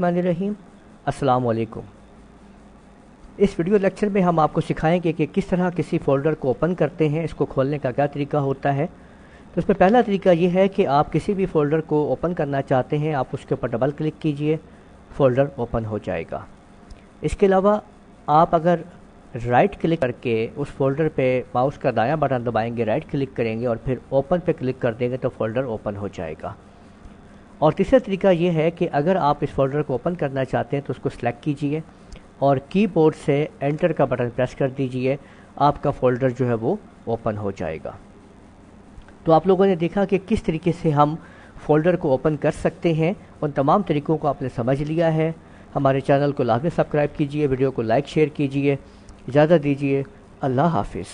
बिस्मिल्लाहिर्रहमानिर्रहीम। अस्सलाम वालेकुम। इस वीडियो लेक्चर में हम आपको सिखाएंगे कि किस तरह किसी फ़ोल्डर को ओपन करते हैं, इसको खोलने का क्या तरीका होता है। तो इसमें पहला तरीका ये है कि आप किसी भी फ़ोल्डर को ओपन करना चाहते हैं, आप उसके ऊपर डबल क्लिक कीजिए, फ़ोल्डर ओपन हो जाएगा। इसके अलावा आप अगर राइट क्लिक करके उस फोल्डर पे माउस का दायां बटन दबाएंगे, राइट क्लिक करेंगे और फिर ओपन पे क्लिक कर देंगे तो फ़ोल्डर ओपन हो जाएगा। और तीसरा तरीका ये है कि अगर आप इस फोल्डर को ओपन करना चाहते हैं तो उसको सिलेक्ट कीजिए और कीबोर्ड से एंटर का बटन प्रेस कर दीजिए, आपका फ़ोल्डर जो है वो ओपन हो जाएगा। तो आप लोगों ने देखा कि किस तरीके से हम फ़ोल्डर को ओपन कर सकते हैं। उन तमाम तरीक़ों को आपने समझ लिया है। हमारे चैनल को लाज़मी सब्सक्राइब कीजिए, वीडियो को लाइक शेयर कीजिए। इजाज़त दीजिए, अल्लाह हाफिज़।